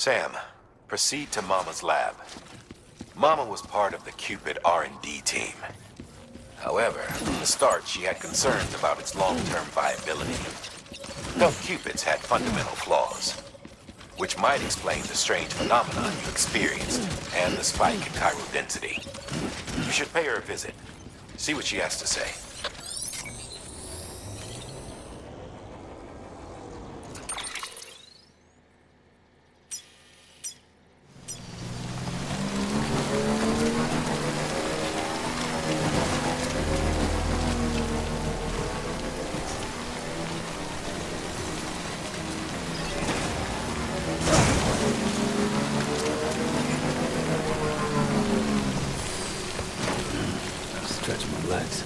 Sam, proceed to Mama's lab. Mama was part of the Cupid R&D team. However, from the start she had concerns about its long-term viability. Felt Cupids had fundamental flaws, which might explain the strange phenomenon you experienced and the spike in chiral density. You should pay her a visit. See what she has to say. Stretch my legs.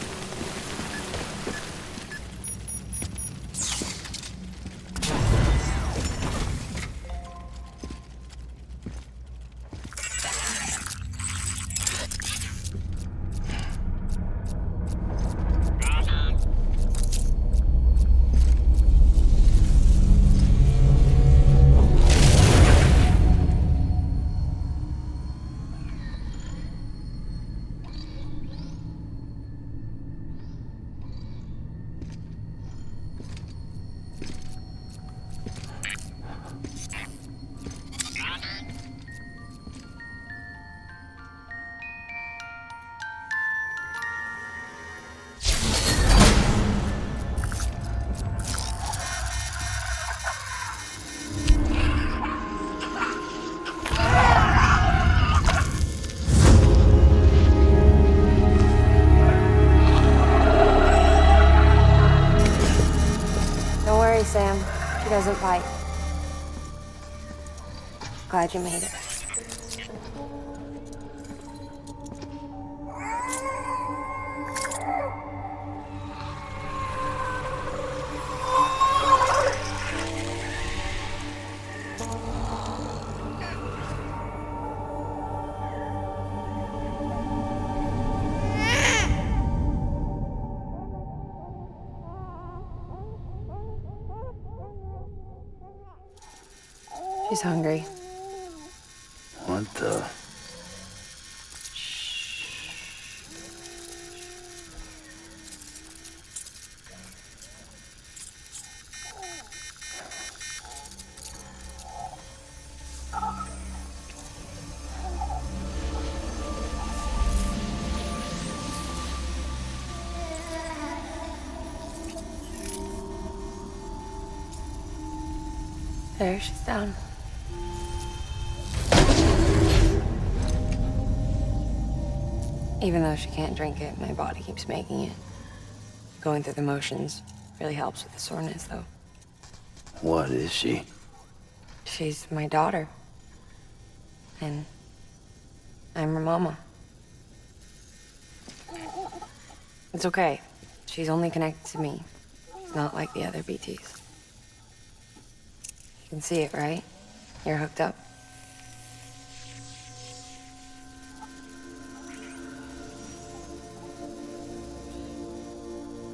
Sam. She doesn't bite. Glad you made it. She's hungry. What the? There, she's down. Even though she can't drink it, my body keeps making it. Going through the motions really helps with the soreness, though. What is she? She's my daughter. And I'm her mama. It's okay. She's only connected to me. It's not like the other BTs. You can see it, right? You're hooked up.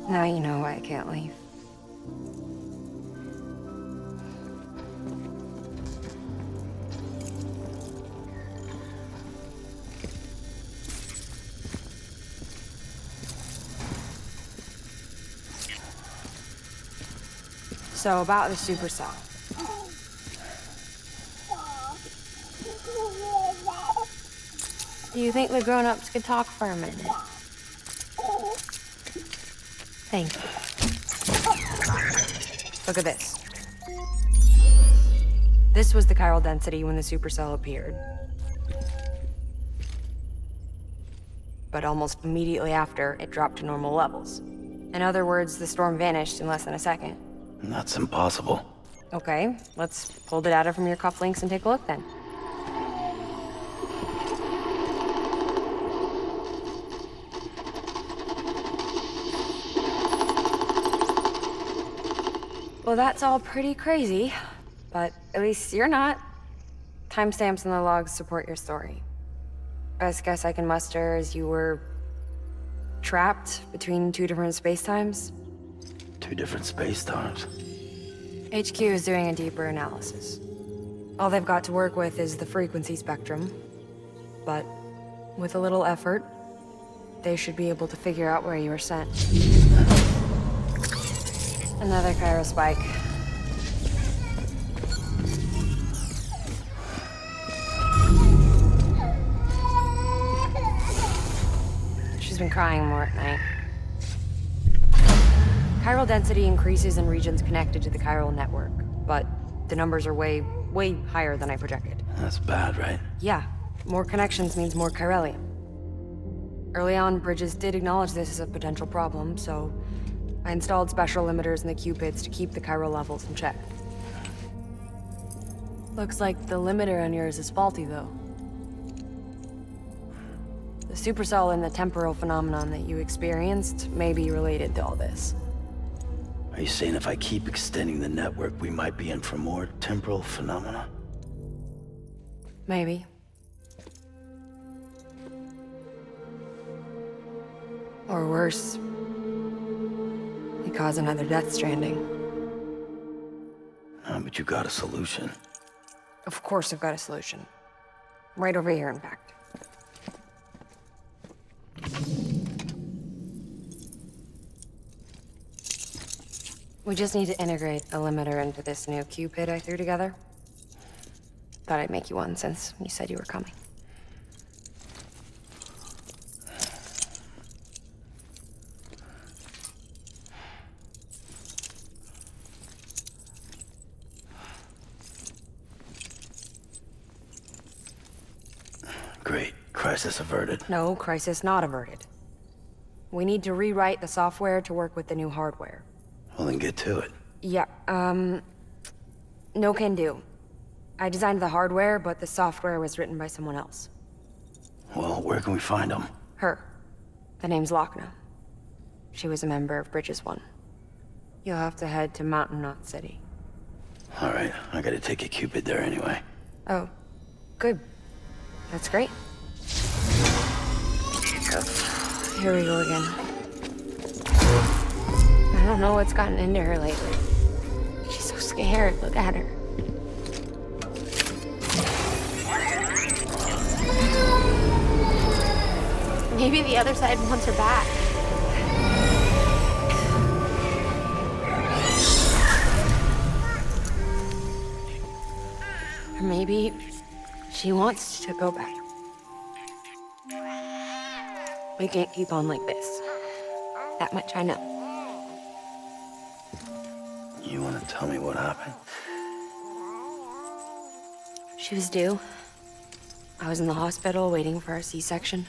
Now you know why I can't leave. So about the supercell. Do you think the grown-ups could talk for a minute? Thank you. Look at this. This was the chiral density when the supercell appeared. But almost immediately after, it dropped to normal levels. In other words, the storm vanished in less than a second. That's impossible. Okay, let's pull the data from your cufflinks and take a look then. Well, that's all pretty crazy, but at least you're not. Timestamps in the logs support your story. Best guess I can muster is you were trapped between two different spacetimes. Two different space times. HQ is doing a deeper analysis. All they've got to work with is the frequency spectrum. But with a little effort, they should be able to figure out where you were sent. Another chiral spike. She's been crying more at night. Chiral density increases in regions connected to the chiral network, but the numbers are way higher than I projected. That's bad, right? Yeah, more connections means more chiralium. Early on, Bridges did acknowledge this as a potential problem, so I installed special limiters in the cupids to keep the chiral levels in check. Looks like the limiter on yours is faulty, though. The supercell and the temporal phenomenon that you experienced may be related to all this. Are you saying if I keep extending the network, we might be in for more temporal phenomena? Maybe. Or worse, we cause another Death Stranding. But you got a solution. Of course I've got a solution. Right over here, in fact. We just need to integrate a limiter into this new Cupid I threw together. Thought I'd make you one since you said you were coming. Great. Crisis averted. No, crisis not averted. We need to rewrite the software to work with the new hardware. Well, then get to it. Yeah, no can do. I designed the hardware, but the software was written by someone else. Well, where can we find them? Her. The name's Wagner. She was a member of Bridges 1. You'll have to head to Mountain Knot City. All right, I gotta take a Cupid there anyway. Oh, good. That's great. Here we go again. I don't know what's gotten into her lately. She's so scared. Look at her. Maybe the other side wants her back. Or maybe she wants to go back. We can't keep on like this. That much I know. You wanna tell me what happened? She was due. I was in the hospital waiting for our C-section.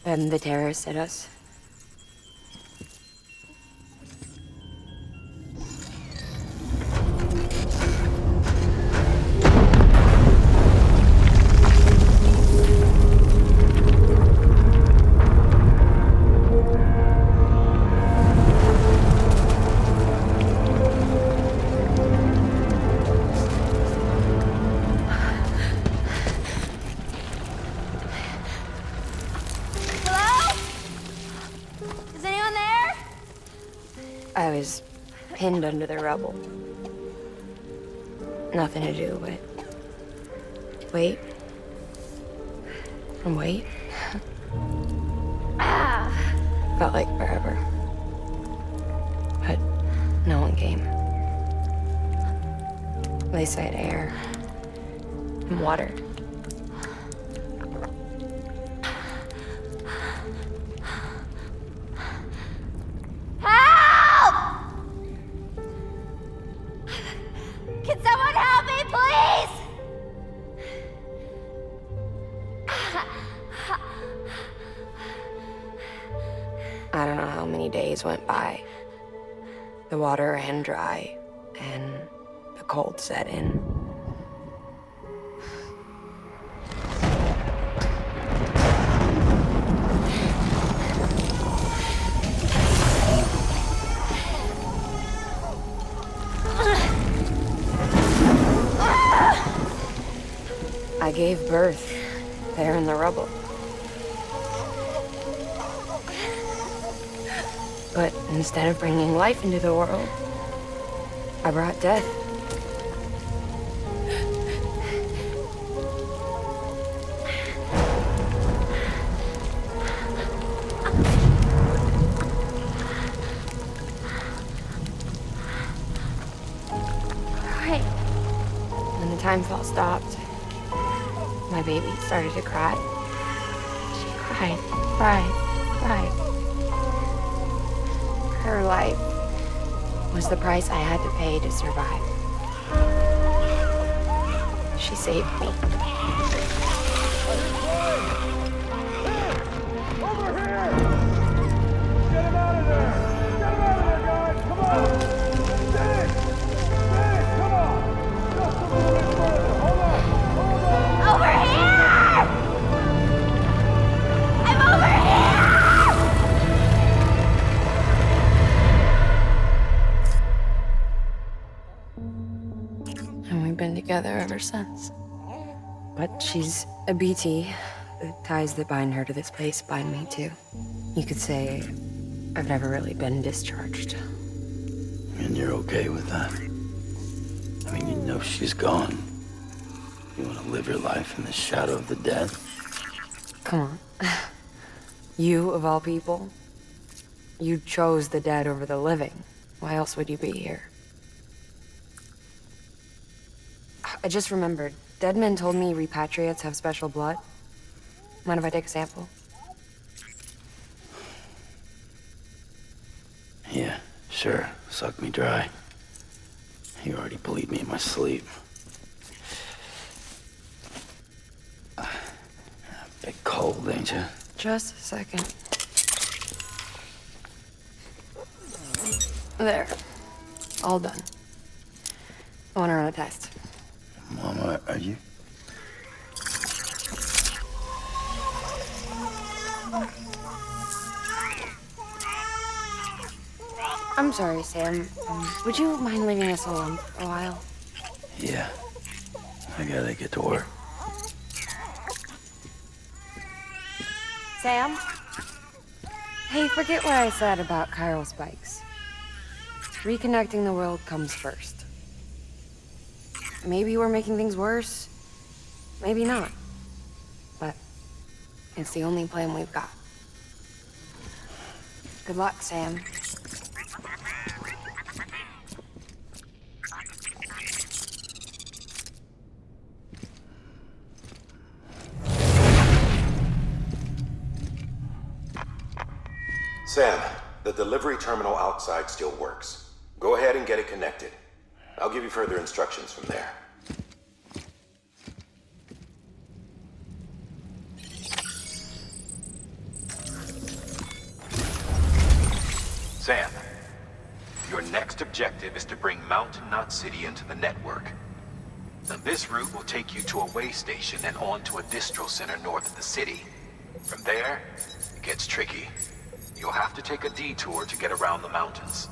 Then the terrorists hit us. I was pinned under the rubble. Nothing to do but wait and wait. Felt like forever. But no one came. They said air and water. I don't know how many days went by. The water ran dry, and the cold set in. I gave birth there in the rubble. But instead of bringing life into the world, I brought death. Right. When the time fall stopped, my baby started to cry. She cried, cried, cried. Her life was the price I had to pay to survive. She saved me. Over here! Get him out of there! Get him out of there, guys! Come on! Dennis! Dennis, come on! Just a little bit further. Hold on! Hold on! Over here! I'm over here! And we've been together ever since. But she's a BT. The ties that bind her to this place bind me too. You could say I've never really been discharged. And you're okay with that? I mean, you know she's gone. You want to live your life in the shadow of the dead? Come on. You, of all people, you chose the dead over the living. Why else would you be here? I just remembered. Dead men told me repatriates have special blood. Mind if I take a sample? Yeah, sure. Suck me dry. You already bleed me in my sleep. Bit cold, ain't you? Just a second. There. All done. I want to run a test. Mama, are you? I'm sorry, Sam. Would you mind leaving us alone for a while? Yeah. I gotta get to work. Sam? Hey, forget what I said about chiral spikes. Reconnecting the world comes first. Maybe we're making things worse. Maybe not. But it's the only plan we've got. Good luck, Sam. Sam, the delivery terminal outside still works. Go ahead and get it connected. I'll give you further instructions from there. Sam, your next objective is to bring Mountain Knot City into the network. Now, this route will take you to a way station and on to a distro center north of the city. From there, it gets tricky. You'll have to take a detour to get around the mountains.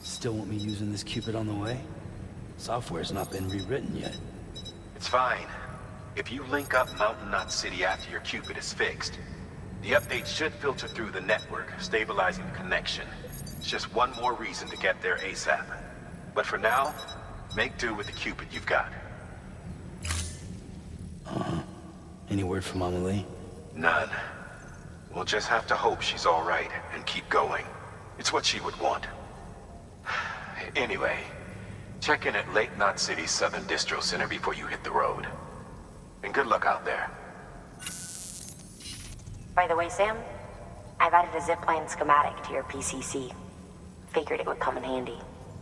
Still want me using this Cupid on the way? Software's not been rewritten yet. It's fine. If you link up Mountain Knot City after your Cupid is fixed, the updates should filter through the network, stabilizing the connection. It's just one more reason to get there ASAP. But for now, make do with the Cupid you've got. Any word from Mama Lee? None. We'll just have to hope she's all right and keep going. It's what she would want. Anyway, check in at Lake Knot City's Southern Distro Center before you hit the road. And good luck out there. By the way, Sam, I've added a zipline schematic to your PCC. Figured it would come in handy.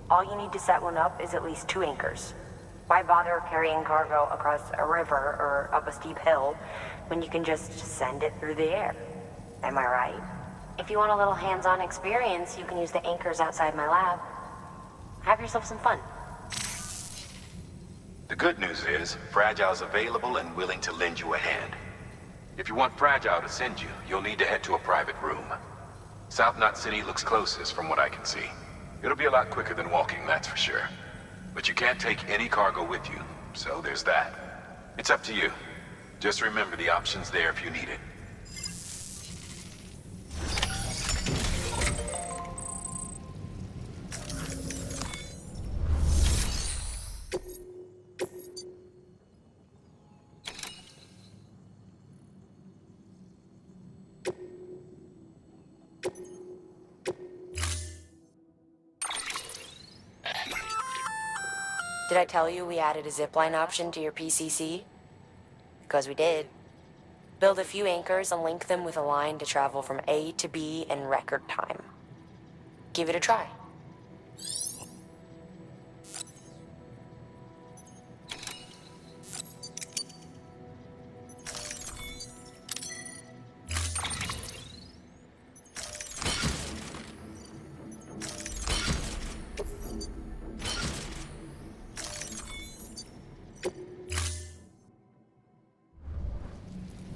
All you need to set one up is at least 2 anchors. Why bother carrying cargo across a river or up a steep hill when you can just send it through the air? Am I right? If you want a little hands-on experience, you can use the anchors outside my lab. Have yourself some fun. The good news is, Fragile's available and willing to lend you a hand. If you want Fragile to send you, you'll need to head to a private room. South Knot City looks closest from what I can see. It'll be a lot quicker than walking, that's for sure. But you can't take any cargo with you, so there's that. It's up to you. Just remember the option's there if you need it. Did I tell you we added a zipline option to your PCC? Because we did. Build a few anchors and link them with a line to travel from A to B in record time. Give it a try.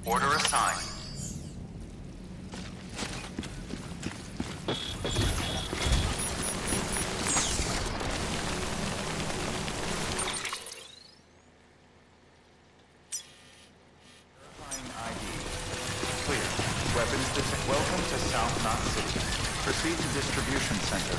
Order assigned. Clear. Weapons detect. Welcome to South Knot City. Proceed to distribution center.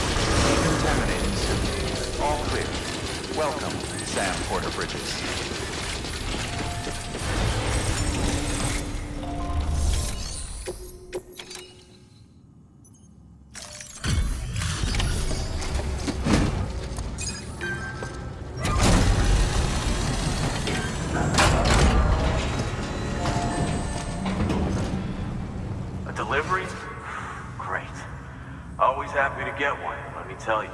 Decontaminating suit. All clear. Welcome, Sam Porter Bridges. A delivery? Great. Always happy to get one, let me tell you.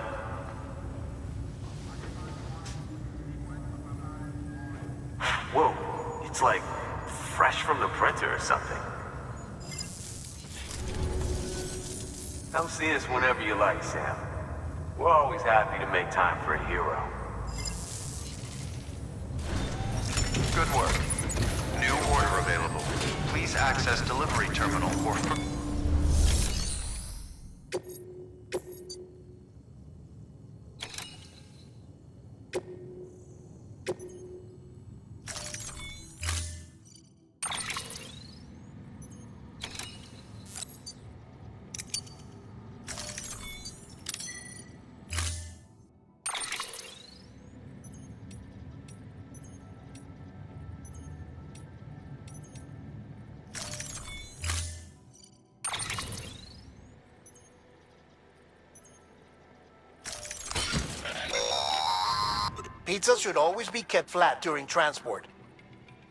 Whoa, it's like fresh from the printer or something. Come see us whenever you like, Sam. We're always happy to make time for a hero. Good work. New order available. Please access delivery terminal for... Pizza should always be kept flat during transport,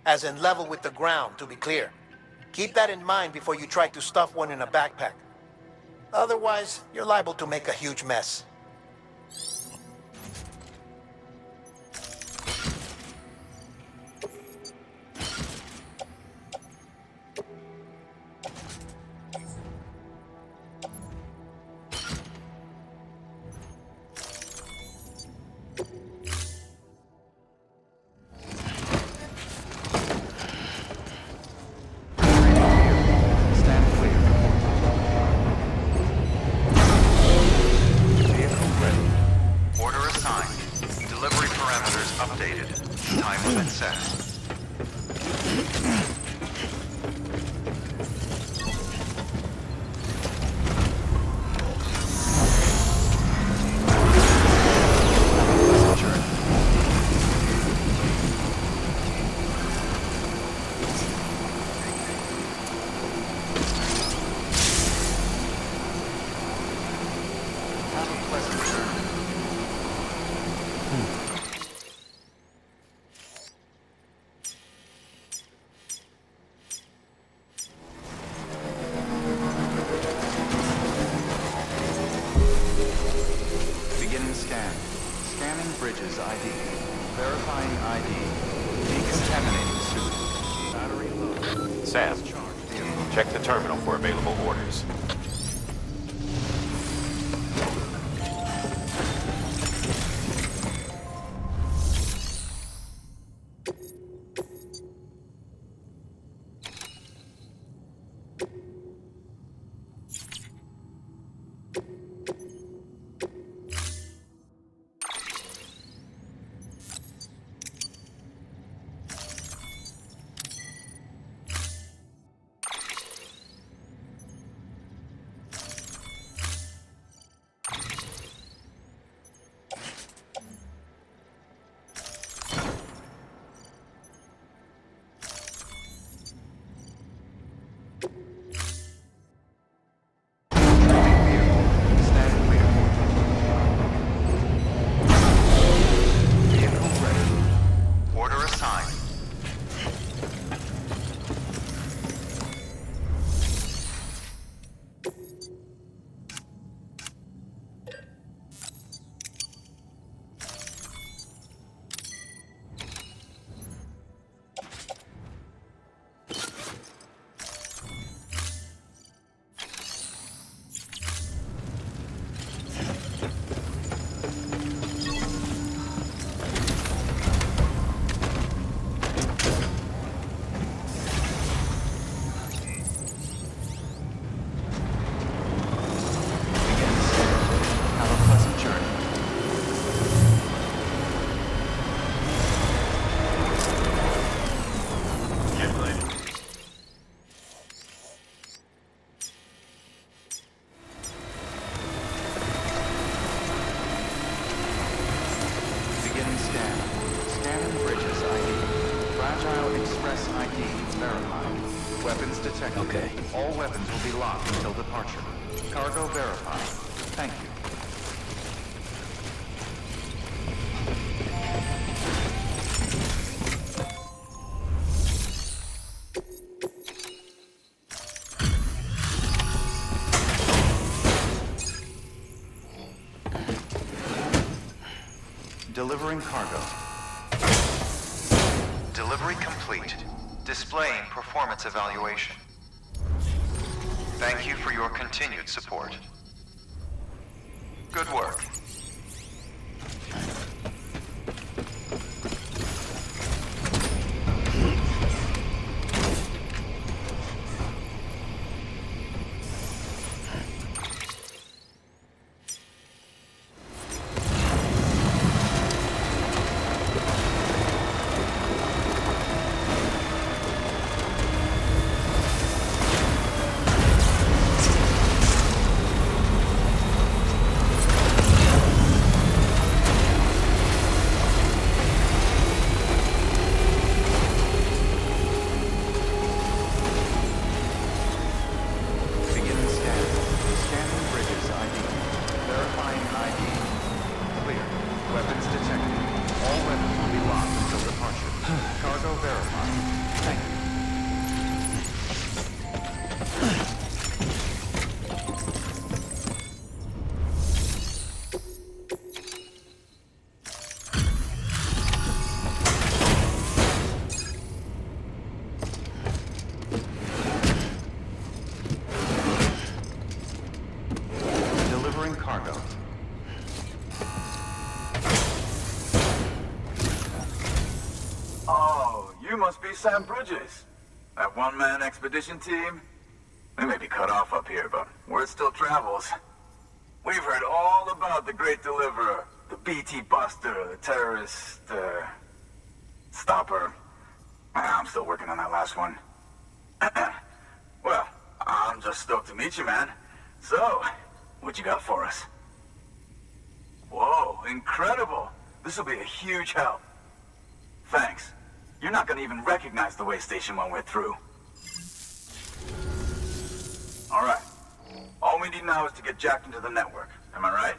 as in level with the ground, to be clear. Keep that in mind before you try to stuff one in a backpack. Otherwise, you're liable to make a huge mess. Stand clear. Vehicle ready. Order assigned. Delivery parameters updated. Time limit set. Pleasant journey. Have a pleasant journey. Beginning scan. Scanning bridges ID. Verifying ID. Decontaminating suit. Battery low. Sam, Charge vehicle. check the terminal for available orders. detected. Okay. All weapons will be locked until departure. Cargo verified. Thank you. Delivering cargo. Delivery complete. Displaying performance evaluation. Thank you for your continued support. Good work. Sam Bridges. That one-man expedition team? We may be cut off up here, but word still travels. We've heard all about the Great Deliverer, the BT Buster, the terrorist, stopper. I'm still working on that last one. Well, I'm just stoked to meet you, man. So, what you got for us? Whoa, incredible. This will be a huge help. Thanks. You're not gonna even recognize the way Station 1 went through. Alright. All we need now is to get jacked into the network. Am I right?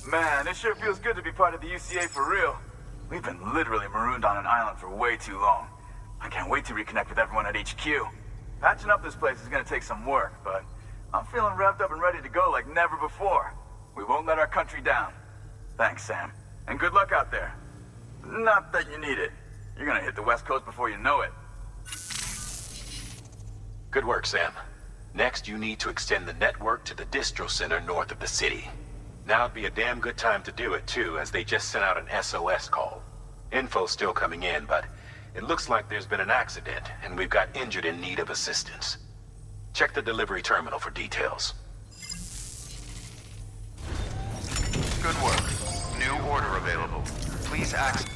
Man, it sure feels good to be part of the UCA for real. We've been literally marooned on an island for way too long. I can't wait to reconnect with everyone at HQ. Patching up this place is gonna take some work, but I'm feeling revved up and ready to go like never before. We won't let our country down. Thanks, Sam. And good luck out there. Not that you need it. You're gonna hit the West Coast before you know it. Good work, Sam. Next, you need to extend the network to the distro center north of the city. Now'd be a damn good time to do it, too, as they just sent out an SOS call. Info's still coming in, but it looks like there's been an accident, and we've got injured in need of assistance. Check the delivery terminal for details. Good work. New order available. Please access...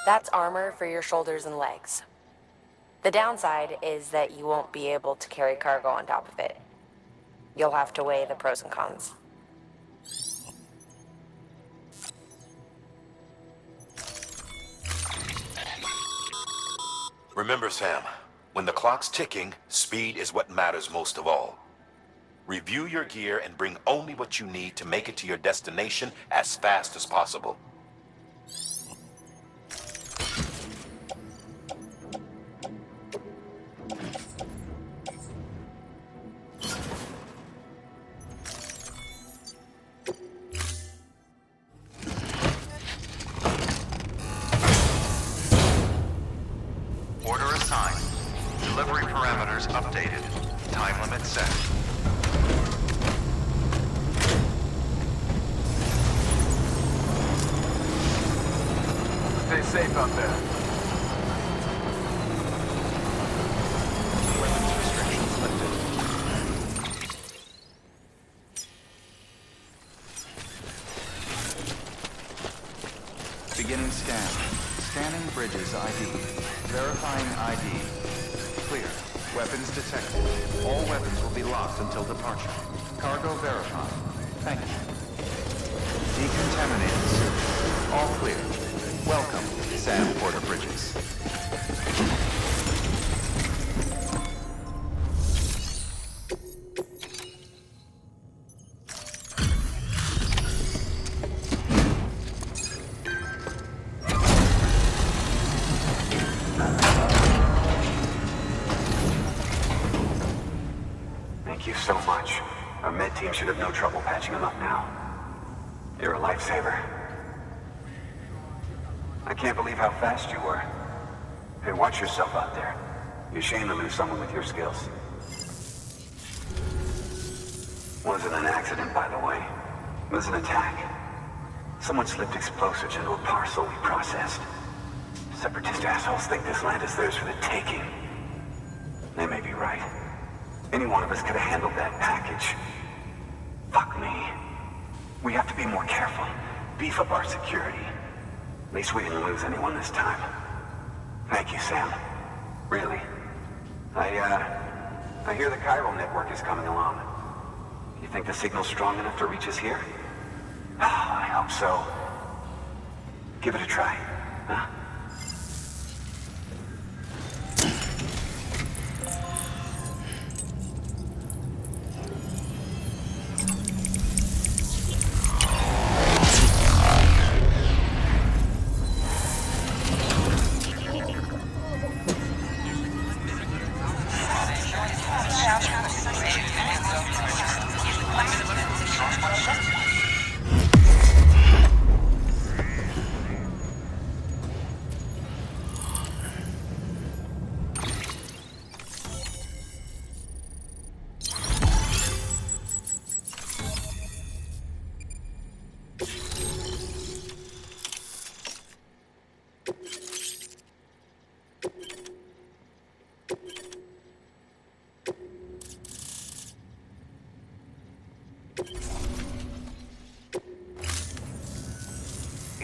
That's armor for your shoulders and legs. The downside is that you won't be able to carry cargo on top of it. You'll have to weigh the pros and cons. Remember, Sam, when the clock's ticking, speed is what matters most of all. Review your gear and bring only what you need to make it to your destination as fast as possible. Delivery parameters updated. Time limit set. Stay safe out there. Weapons restrictions lifted. Beginning scan. Scanning bridges ID. Verifying ID. Clear. Weapons detected. All weapons will be locked until departure. Cargo verified. Thank you. Decontaminated suit. All clear. Welcome, Sam Porter Bridges. Thank you so much. Our med team should have no trouble patching him up now. You're a lifesaver. I can't believe how fast you were. Hey, watch yourself out there. You're ashamed to lose someone with your skills. Wasn't an accident, by the way. It was an attack. Someone slipped explosives into a parcel we processed. Separatist assholes think this land is theirs for the taking. They may be right. Any one of us could have handled that package. Fuck me. We have to be more careful. Beef up our security. At least we didn't lose anyone this time. Thank you, Sam. Really. I hear the chiral network is coming along. You think the signal's strong enough to reach us here? Oh, I hope so. Give it a try, huh?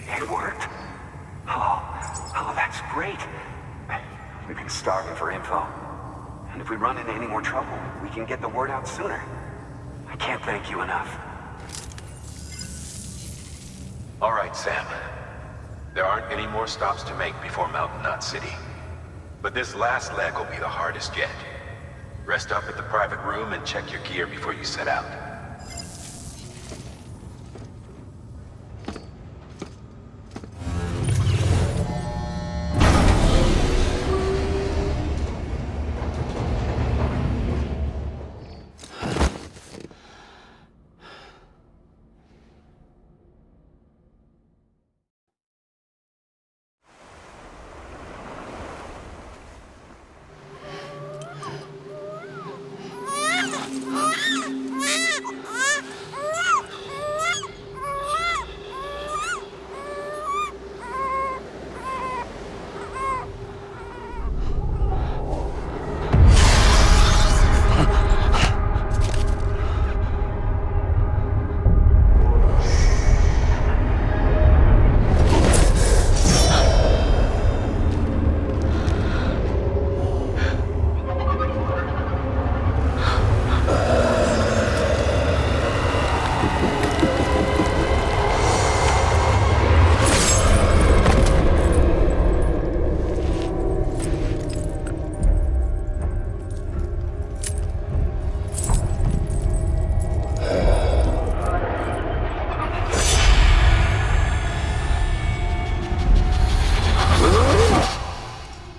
It worked. Oh, that's great. We've been starving for info. And if we run into any more trouble, we can get the word out sooner. I can't thank you enough. All right, Sam. There aren't any more stops to make before Mountain Knot City. But this last leg will be the hardest yet. Rest up at the private room and check your gear before you set out.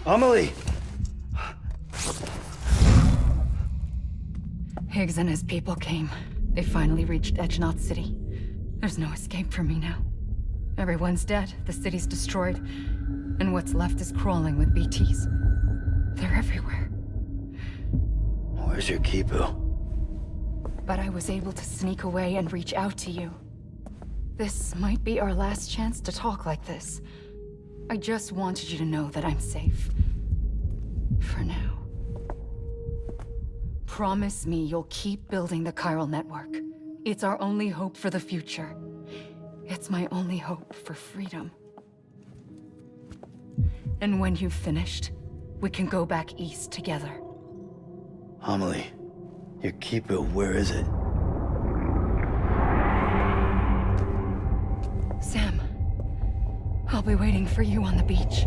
Amelie! Higgs and his people came. They finally reached Edge Knot City. There's no escape for me now. Everyone's dead, the city's destroyed, and what's left is crawling with BTs. They're everywhere. Where's your Kipo? But I was able to sneak away and reach out to you. This might be our last chance to talk like this. I just wanted you to know that I'm safe. For now. Promise me you'll keep building the chiral network. It's our only hope for the future. It's my only hope for freedom. And when you've finished, we can go back east together. Amelie, your Kipo, where is it? Sam, I'll be waiting for you on the beach.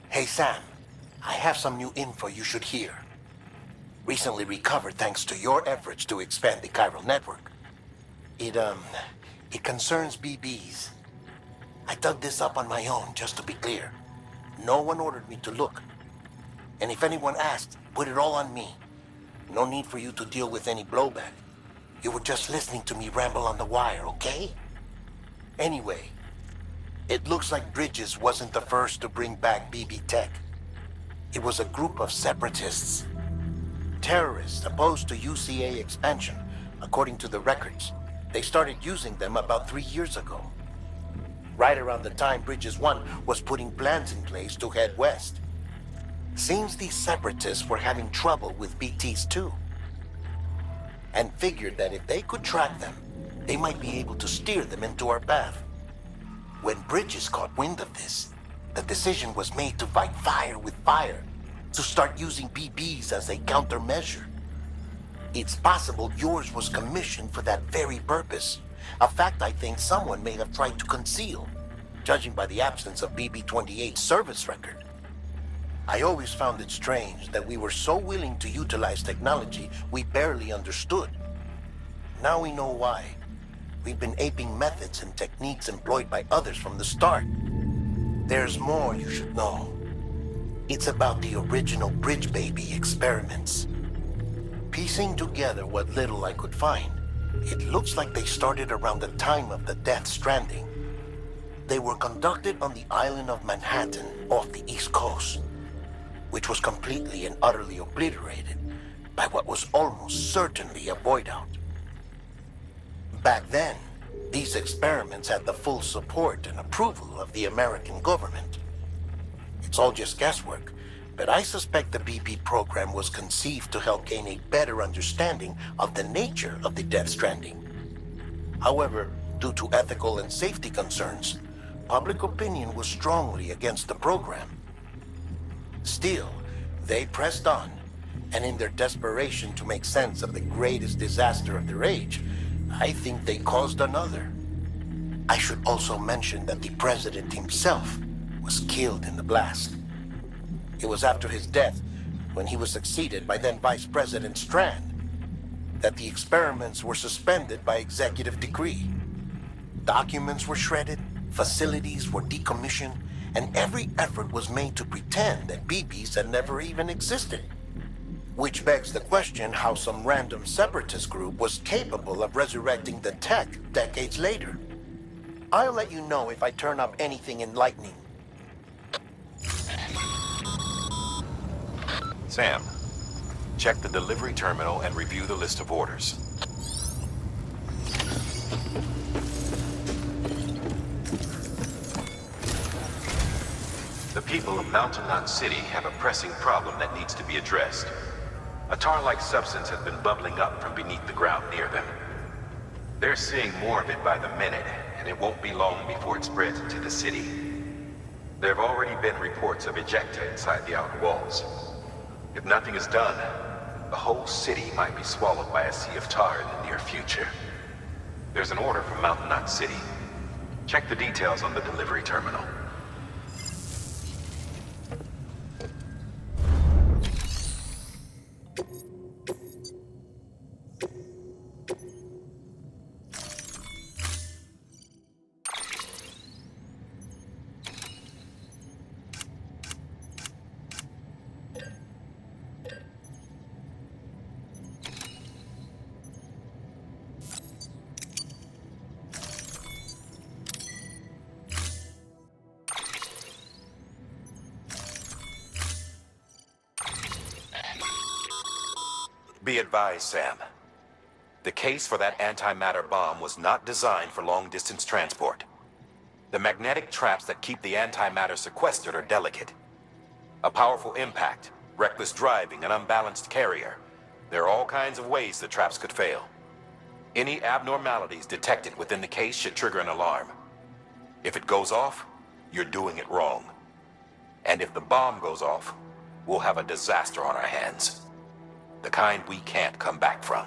Hey Sam, I have some new info you should hear. Recently recovered thanks to your efforts to expand the chiral network. It concerns BBs. I dug this up on my own, just to be clear. No one ordered me to look. And if anyone asked, put it all on me. No need for you to deal with any blowback. You were just listening to me ramble on the wire, okay? Anyway, it looks like Bridges wasn't the first to bring back BB tech. It was a group of separatists. Terrorists opposed to UCA expansion, according to the records. They started using them about 3 years ago. Right around the time Bridges 1 was putting plans in place to head west. Seems these separatists were having trouble with BTs too. And figured that if they could track them, they might be able to steer them into our path. When Bridges caught wind of this, the decision was made to fight fire with fire, to start using BBs as a countermeasure. It's possible yours was commissioned for that very purpose, a fact I think someone may have tried to conceal, judging by the absence of BB-28's service record. I always found it strange that we were so willing to utilize technology we barely understood. Now we know why. We've been aping methods and techniques employed by others from the start. There's more you should know. It's about the original Bridge Baby experiments. Piecing together what little I could find, it looks like they started around the time of the Death Stranding. They were conducted on the island of Manhattan off the East Coast, which was completely and utterly obliterated by what was almost certainly a void out. Back then, these experiments had the full support and approval of the American government. It's all just guesswork, but I suspect the BB program was conceived to help gain a better understanding of the nature of the Death Stranding. However, due to ethical and safety concerns, public opinion was strongly against the program. Still, they pressed on, and in their desperation to make sense of the greatest disaster of their age, I think they caused another. I should also mention that the president himself was killed in the blast. It was after his death, when he was succeeded by then Vice President Strand, that the experiments were suspended by executive decree. Documents were shredded, facilities were decommissioned, and every effort was made to pretend that BBs had never even existed. Which begs the question how some random separatist group was capable of resurrecting the tech decades later. I'll let you know if I turn up anything enlightening. Sam, check the delivery terminal and review the list of orders. The people of Mountain Knot City have a pressing problem that needs to be addressed. A tar-like substance has been bubbling up from beneath the ground near them. They're seeing more of it by the minute, and it won't be long before it spreads into the city. There have already been reports of ejecta inside the outer walls. If nothing is done, the whole city might be swallowed by a sea of tar in the near future. There's an order from Mountain Knot City. Check the details on the delivery terminal. Be advised, Sam. The case for that antimatter bomb was not designed for long-distance transport. The magnetic traps that keep the antimatter sequestered are delicate. A powerful impact, reckless driving, an unbalanced carrier. There are all kinds of ways the traps could fail. Any abnormalities detected within the case should trigger an alarm. If it goes off, you're doing it wrong. And if the bomb goes off, we'll have a disaster on our hands. The kind we can't come back from.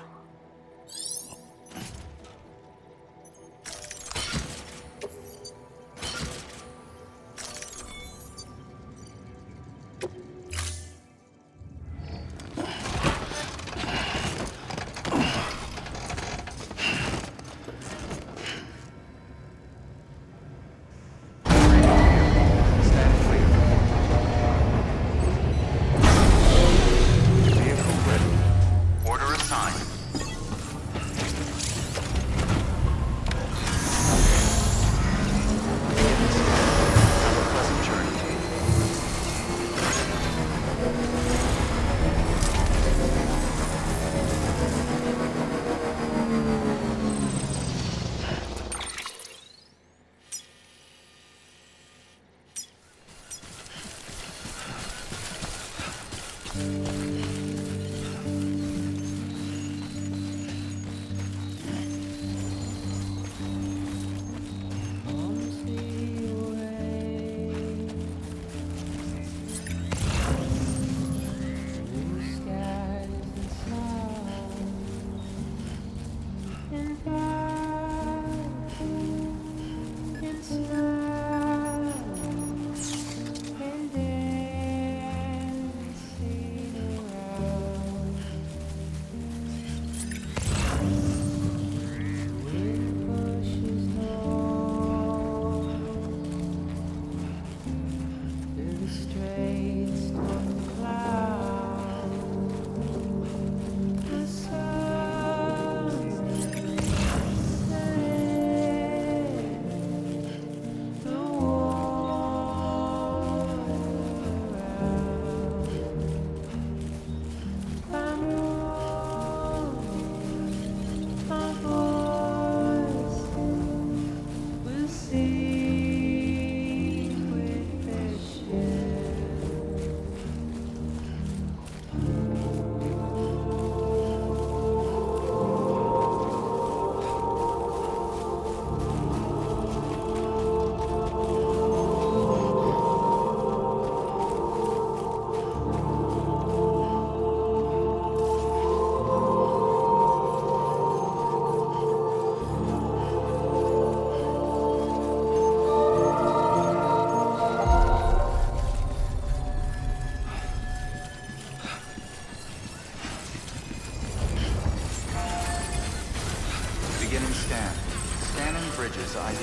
Scanning bridges ID.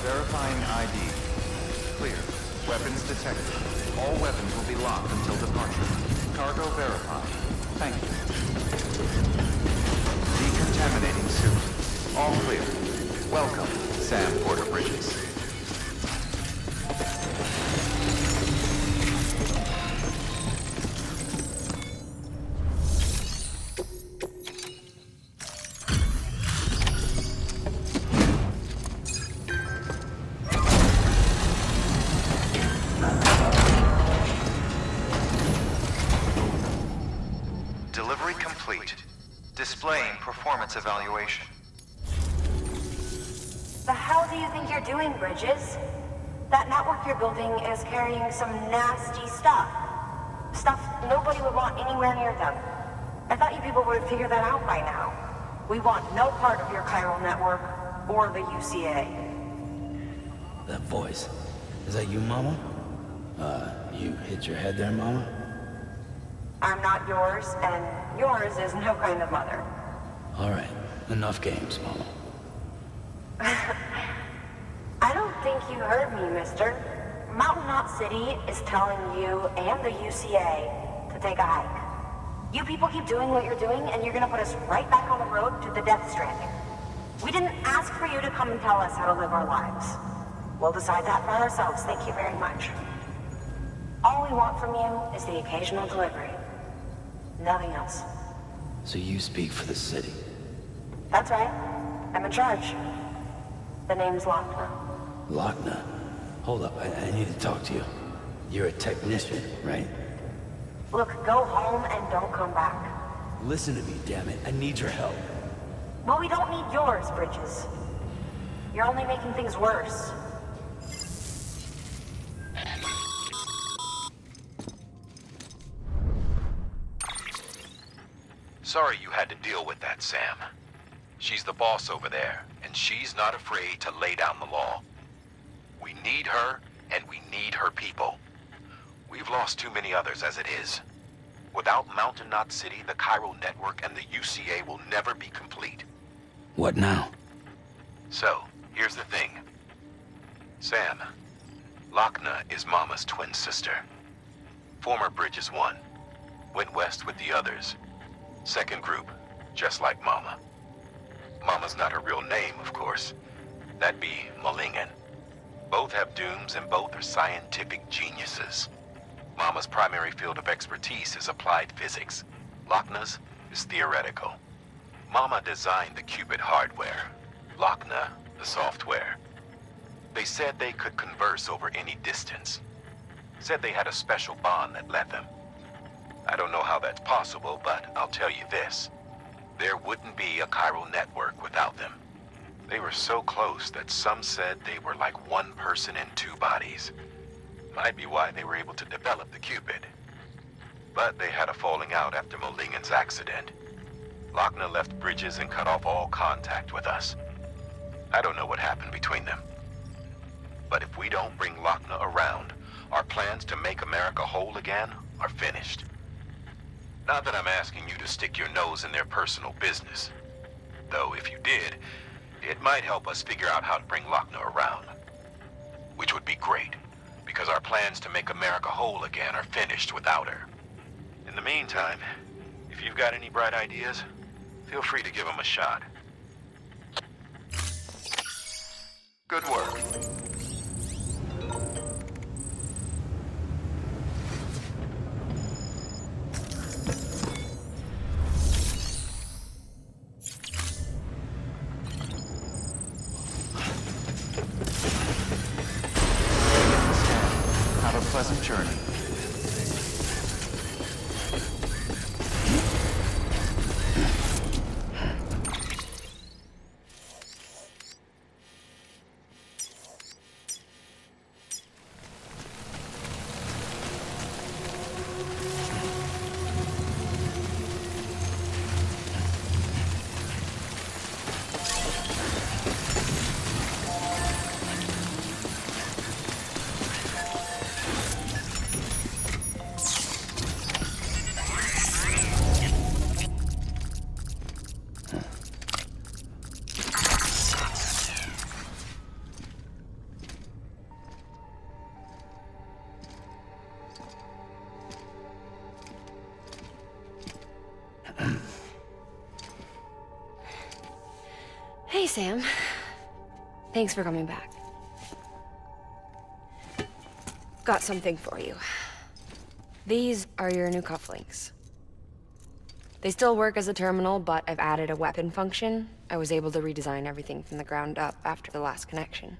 Verifying ID. Clear. Weapons detected. All weapons will be locked until departure. Cargo verified. Thank you. Decontaminating suit. All clear. Welcome, Sam Porter Bridges. Delivery complete. Displaying performance evaluation. The hell do you think you're doing, Bridges? That network you're building is carrying some nasty stuff. Stuff nobody would want anywhere near them. I thought you people would have figured that out by now. We want no part of your chiral network or the UCA. That voice. Is that you, Mama? You hit your head there, Mama? I'm not yours, and yours is no kind of mother. All right. Enough games, Mama. I don't think you heard me, mister. Mountain Knot City is telling you and the UCA to take a hike. You people keep doing what you're doing, and you're gonna put us right back on the road to the Death Stranding. We didn't ask for you to come and tell us how to live our lives. We'll decide that for ourselves, thank you very much. All we want from you is the occasional delivery. Nothing else. So you speak for the city? That's right. I'm in charge. The name's Wagner. Wagner? Hold up, I need to talk to you. You're a technician, right? Look, go home and don't come back. Listen to me, damn it. I need your help. Well, we don't need yours, Bridges. You're only making things worse. Sorry you had to deal with that, Sam. She's the boss over there, and she's not afraid to lay down the law. We need her, and we need her people. We've lost too many others as it is. Without Mountain Knot City, the chiral network and the UCA will never be complete. What now? So, here's the thing. Sam, Lochna is Mama's twin sister. Former Bridges 1. Went west with the others. Second group, just like Mama. Mama's not her real name, of course. That'd be Malingen. Both have dooms and both are scientific geniuses. Mama's primary field of expertise is applied physics. Lochna's is theoretical. Mama designed the Cupid hardware. Lochna, the software. They said they could converse over any distance. Said they had a special bond that led them. I don't know how that's possible, but I'll tell you this. There wouldn't be a chiral network without them. They were so close that some said they were like one person in two bodies. Might be why they were able to develop the Cupid. But they had a falling out after Malingen's accident. Lochna left Bridges and cut off all contact with us. I don't know what happened between them. But if we don't bring Lochna around, our plans to make America whole again are finished. Not that I'm asking you to stick your nose in their personal business. Though if you did, it might help us figure out how to bring Lochna around. Which would be great, because our plans to make America whole again are finished without her. In the meantime, if you've got any bright ideas, feel free to give them a shot. Good work. Have a pleasant journey. Sam. Thanks for coming back. Got something for you. These are your new cufflinks. They still work as a terminal, but I've added a weapon function. I was able to redesign everything from the ground up after the last connection.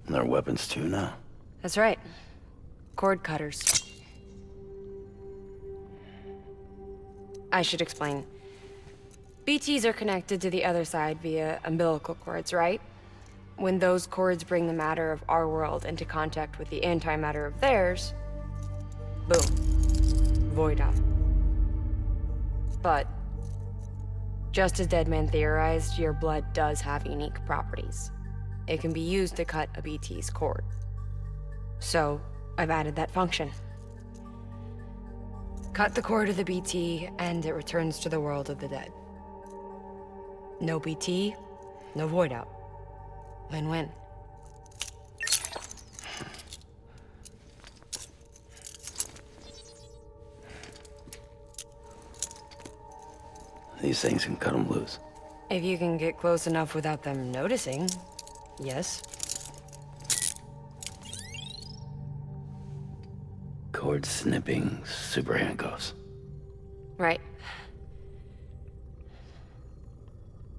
And they're weapons too now? That's right. Cord cutters. I should explain. BTs are connected to the other side via umbilical cords, right? When those cords bring the matter of our world into contact with the antimatter of theirs, boom. Void out. But, just as Deadman theorized, your blood does have unique properties. It can be used to cut a BT's cord. So, I've added that function. Cut the cord of the BT, and it returns to the world of the dead. No BT, no void out. Win-win. These things can cut them loose. If you can get close enough without them noticing, yes. Cord snipping, super handcuffs. Right.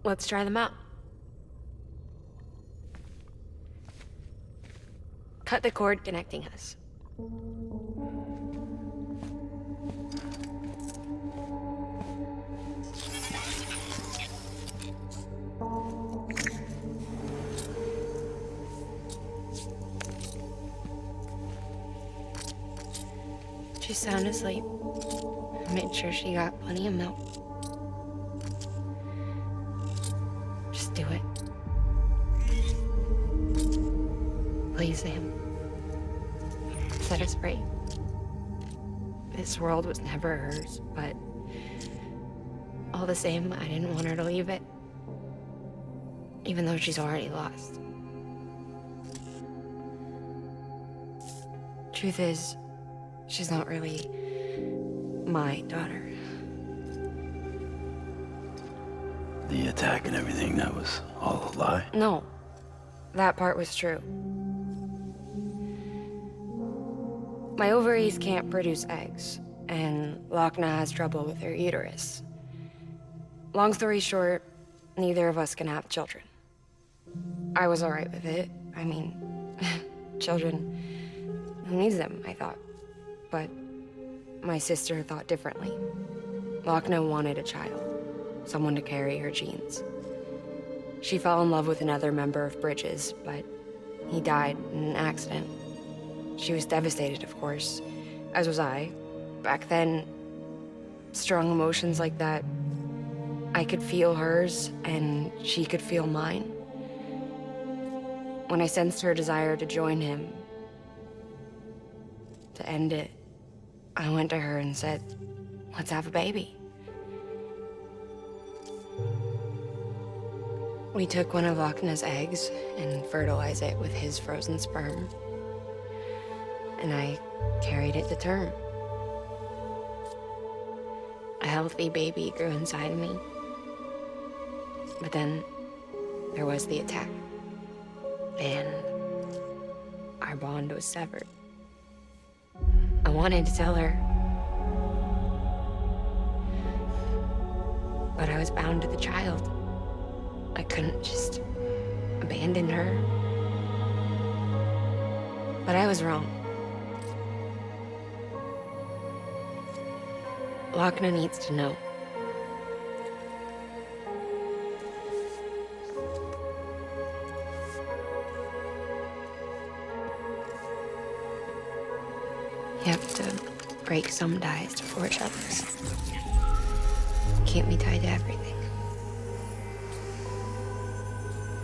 Let's try them out. Cut the cord connecting us. She's sound asleep. I made sure she got plenty of milk. Just do it. Please, Sam. Set us free. This world was never hers, but all the same, I didn't want her to leave it. Even though she's already lost. Truth is, she's not really my daughter. The attack and everything, that was all a lie? No, that part was true. My ovaries can't produce eggs, and Wagner has trouble with her uterus. Long story short, neither of us can have children. I was alright with it. I mean, children, who needs them, I thought. But my sister thought differently. Wagner wanted a child, someone to carry her genes. She fell in love with another member of Bridges, but he died in an accident. She was devastated, of course, as was I. Back then, strong emotions like that, I could feel hers, and she could feel mine. When I sensed her desire to join him, to end it, I went to her and said, let's have a baby. We took one of Wagner's eggs and fertilized it with his frozen sperm. And I carried it to term. A healthy baby grew inside of me. But then there was the attack. And our bond was severed. I wanted to tell her. But I was bound to the child. I couldn't just abandon her. But I was wrong. Wagner needs to know. You have to break some ties to forge others. Keep me tied to everything.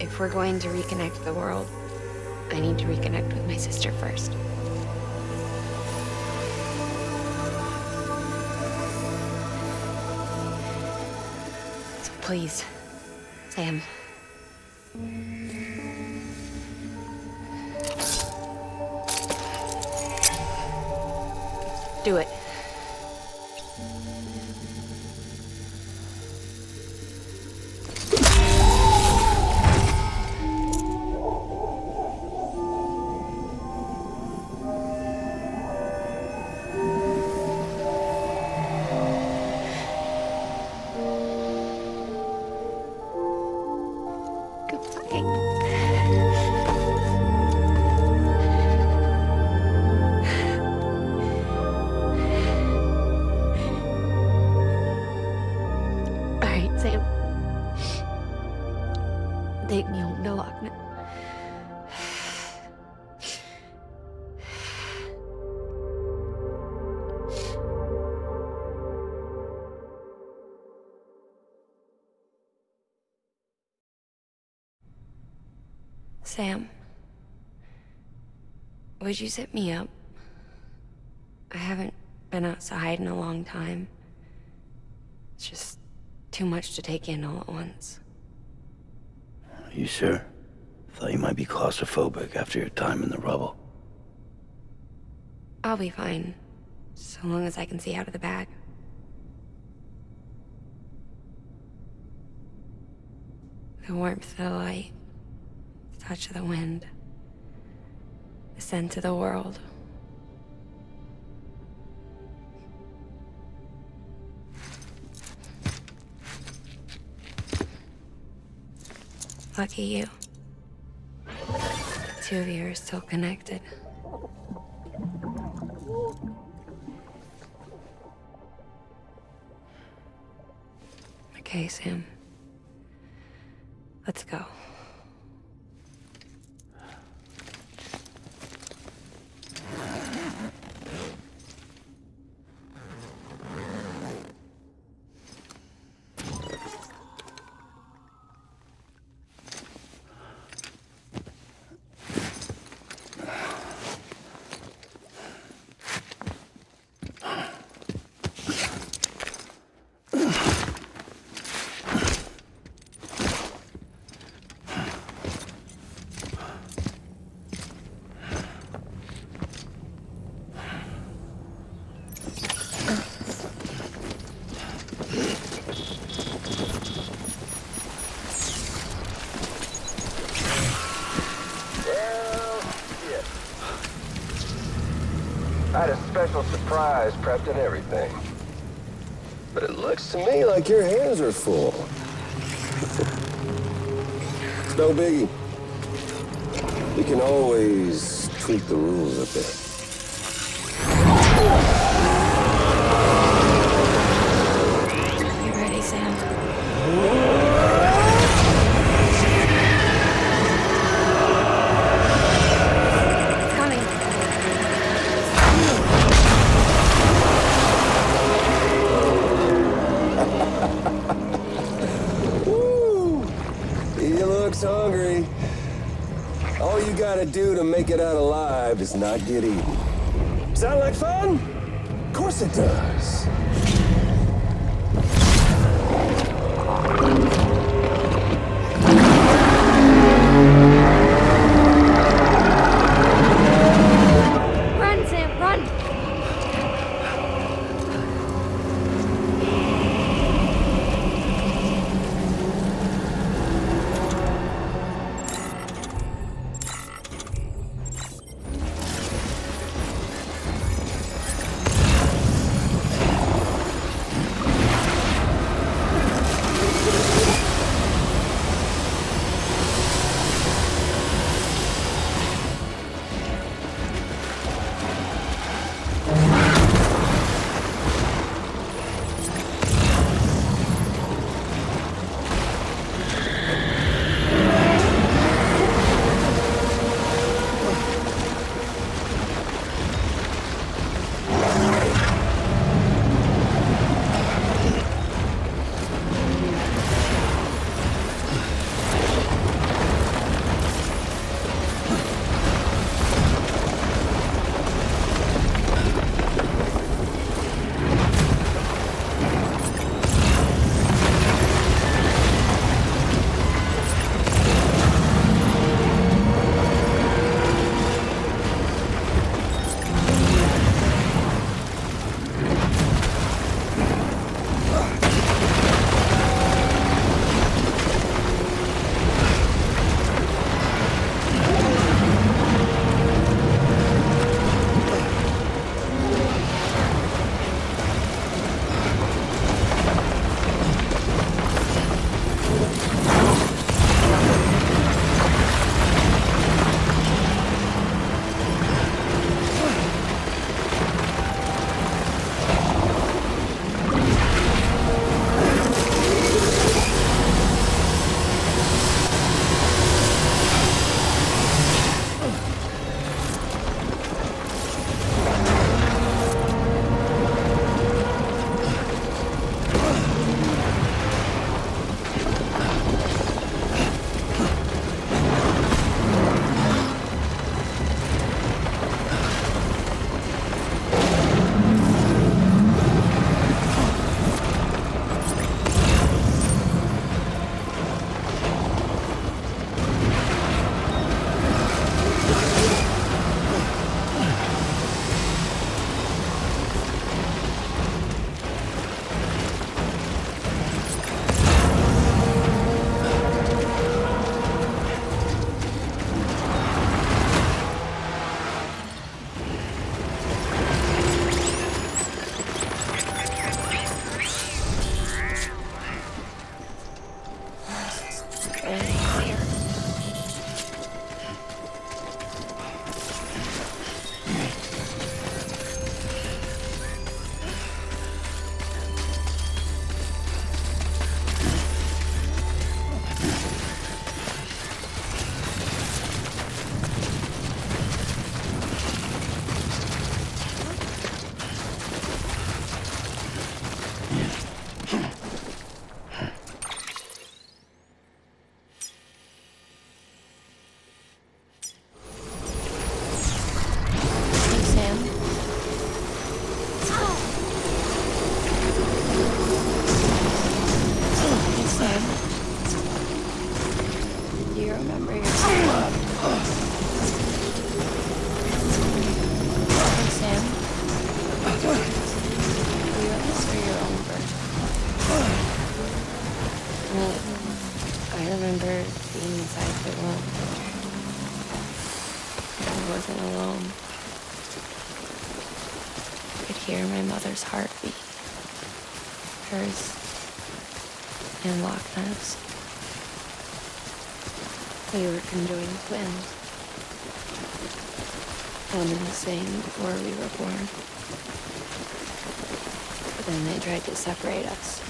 If we're going to reconnect the world, I need to reconnect with my sister first. So please, Sam. Do it. Sam, would you zip me up? I haven't been outside in a long time. It's just too much to take in all at once. Are you sure? Thought you might be claustrophobic after your time in the rubble. I'll be fine, so long as I can see out of the bag. The warmth of the light, the touch of the wind, the scent of the world. Lucky you. The two of you are still connected. Okay, Sam. Let's go. I had a special surprise prepped and everything. But it looks to me like your hands are full. No biggie. We can always tweak the rules a bit. You ready, Sam? Hungry. All you gotta do to make it out alive is not get eaten. Sound like fun? Of course it does. Run, Sam, run! hear my mother's heartbeat. Hers and Loch Ness. We were conjoined twins. One and the same before we were born. But then they tried to separate us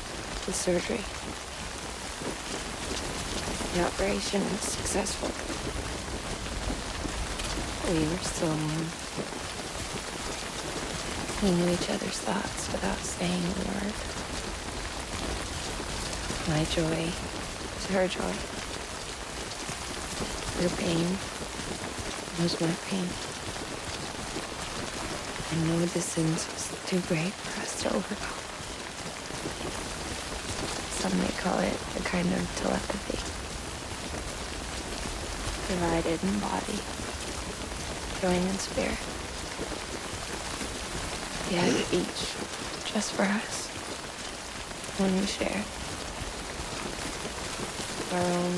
with surgery. The operation was successful. We were still one. We knew each other's thoughts without saying a word. My joy was her joy. Her pain was my pain. And no distance was too great for us to overcome. Some may call it a kind of telepathy. Divided in body, joined in spirit. Yet each just for us. One we shared. Our own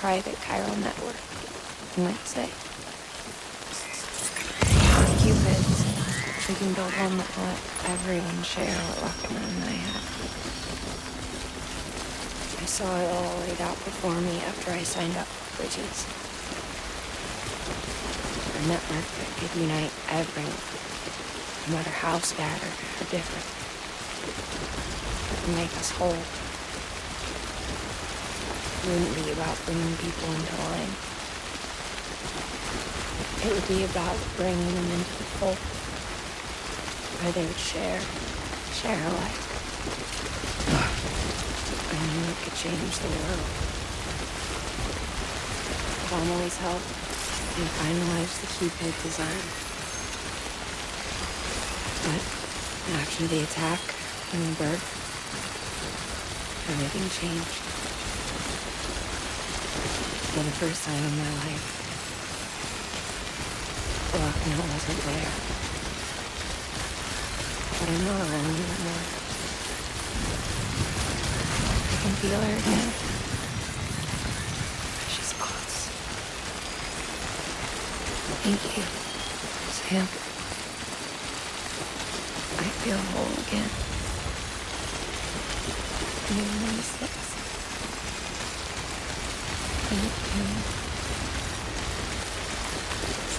private chiral network, you might say. Cupids, we can build one that will let everyone share what Wagner and I have. I saw it all laid out before me after I signed up for Bridges. A network that could unite everyone, no matter how scattered or different, and make us whole. It wouldn't be about bringing people into line. It would be about bringing them into the fold, where they would share alike. I knew it could change the world. Families helped and finalize the Cupid design. But after the attack and the birth, everything changed. For the first time in my life, Wagner wasn't there. But I'm not alone anymore. I can feel her again. She's close. Thank you, Sam. I feel whole again. New 96. Thank you.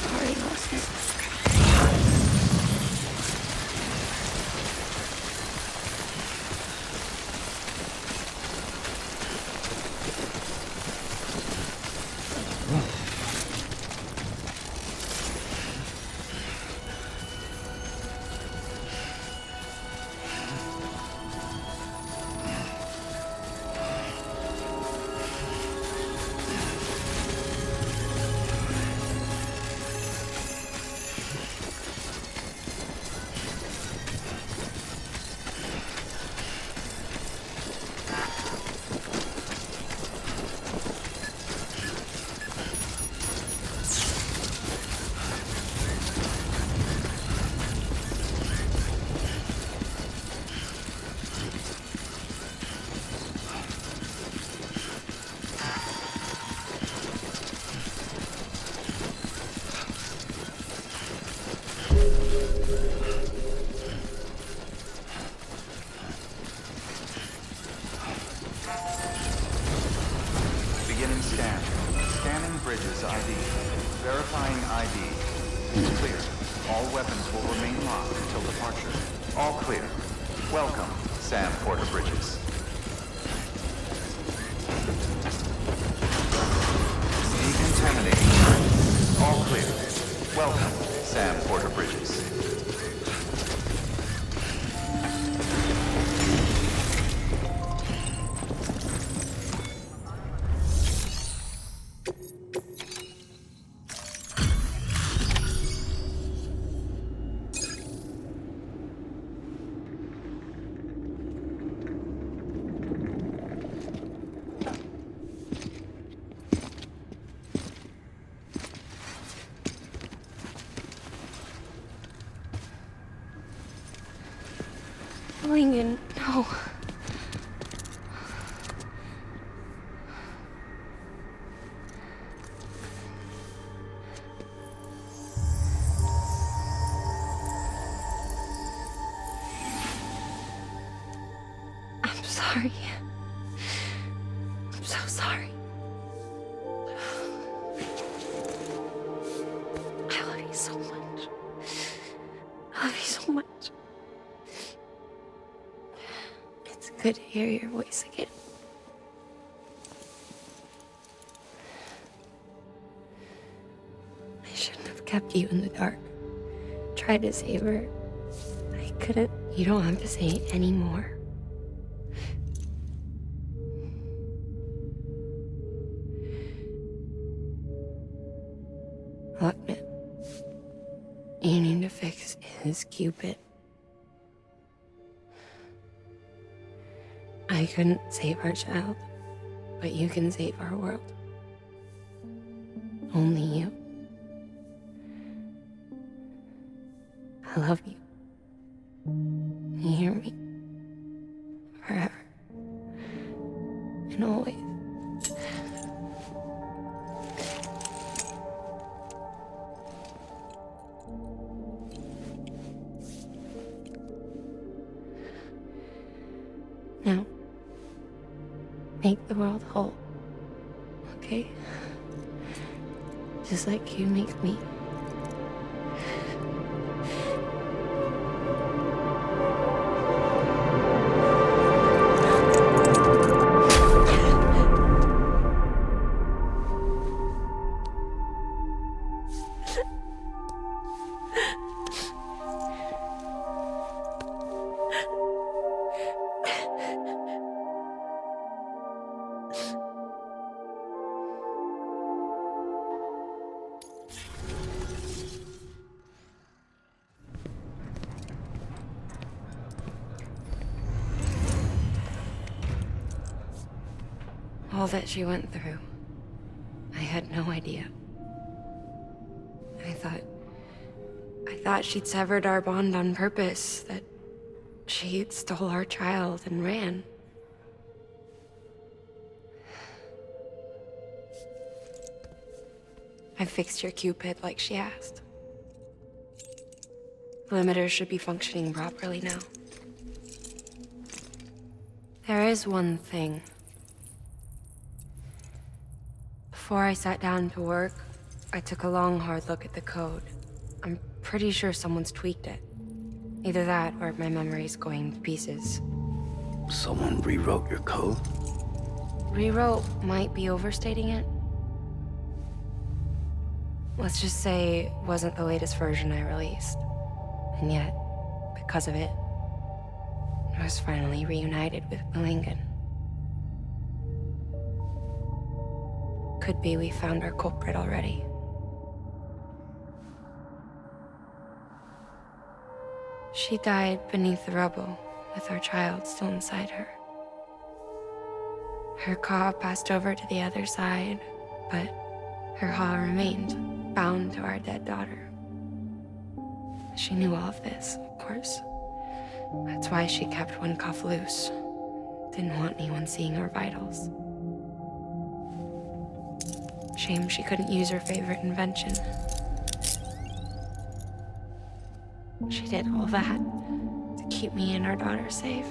Sorry, Austin. Lincoln, no. sorry. I'm so sorry. I love you so much. I love you so much. It's good to hear your voice again. I shouldn't have kept you in the dark. Tried to save her. I couldn't. You don't have to say any more. Look, man. You need to fix his Cupid. I couldn't save our child, but you can save our world. Only you. I love you. You hear me? Forever. And always. Now, make the world whole, okay? Just like you make me. All that she went through, I had no idea. I thought she'd severed our bond on purpose, that she stole our child and ran. I fixed your Cupid like she asked. The limiter should be functioning properly now. There is one thing. Before I sat down to work, I took a long, hard look at the code. I'm pretty sure someone's tweaked it. Either that, or my memory's going to pieces. Someone rewrote your code? Rewrote might be overstating it. Let's just say it wasn't the latest version I released. And yet, because of it, I was finally reunited with Mikkelsen. Could be we found our culprit already. She died beneath the rubble, with our child still inside her. Her Ka passed over to the other side, but her Ha remained, bound to our dead daughter. She knew all of this, of course. That's why she kept one cuff loose. Didn't want anyone seeing her vitals. Shame she couldn't use her favorite invention. She did all that to keep me and our daughter safe.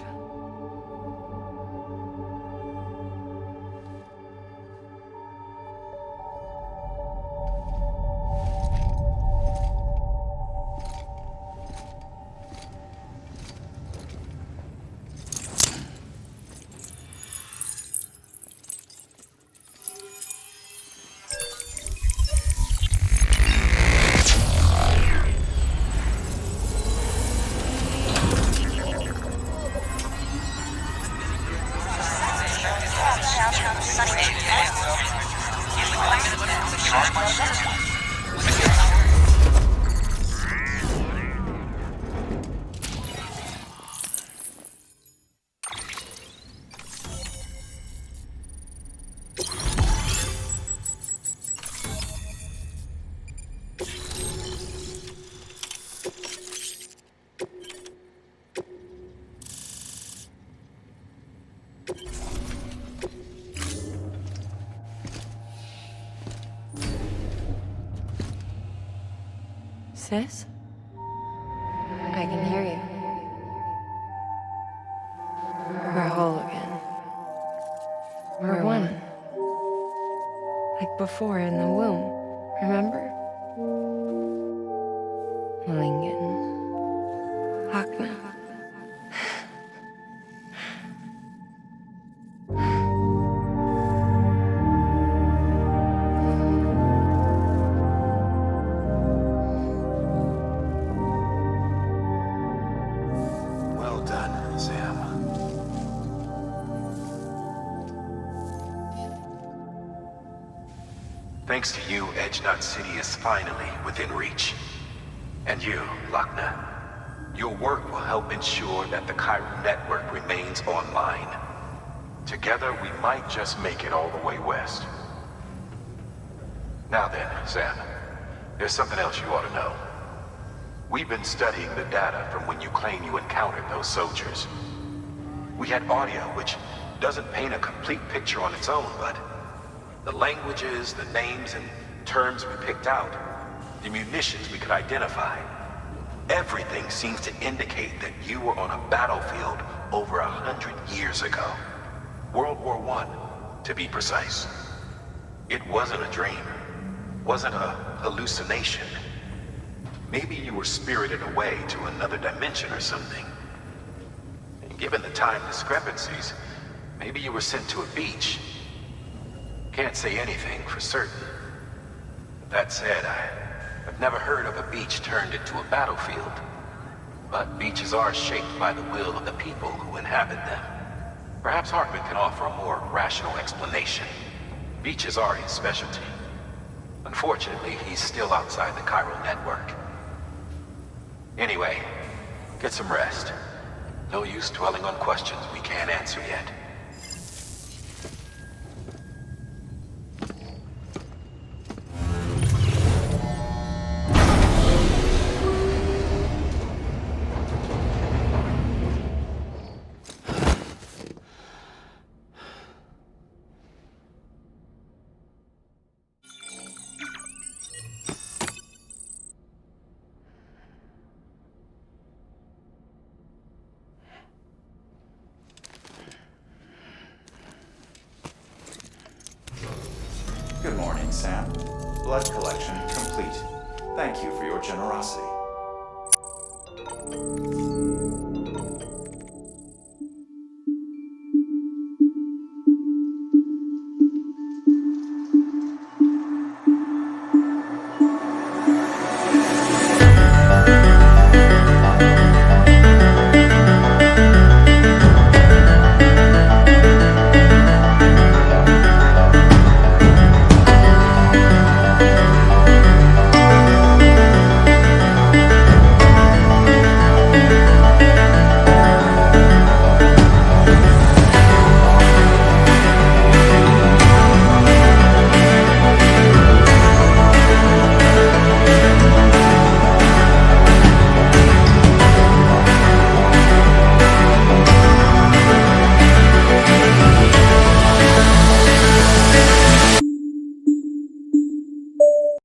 Sis? I can hear you. We're whole again. before in the womb, remember? Lingen. Wagner. Well done, Sam. Thanks to you, Edgenut City is finally within reach. And you, Wagner, your work will help ensure that the chiral network remains online. Together, we might just make it all the way west. Now then, Sam, there's something else you ought to know. We've been studying the data from when you claim you encountered those soldiers. We had audio which doesn't paint a complete picture on its own, but the languages, the names, and terms we picked out, the munitions we could identify, everything seems to indicate that you were on a battlefield over 100 years ago. World War I, to be precise. It wasn't a dream, wasn't a hallucination. Maybe you were spirited away to another dimension or something. And given the time discrepancies, maybe you were sent to a beach. Can't say anything for certain. That said, I've never heard of a beach turned into a battlefield. But beaches are shaped by the will of the people who inhabit them. Perhaps Hartman can offer a more rational explanation. Beaches are his specialty. Unfortunately, he's still outside the chiral network. Anyway, get some rest. No use dwelling on questions we can't answer yet. Good morning, Sam. Blood collection complete. Thank you for your generosity.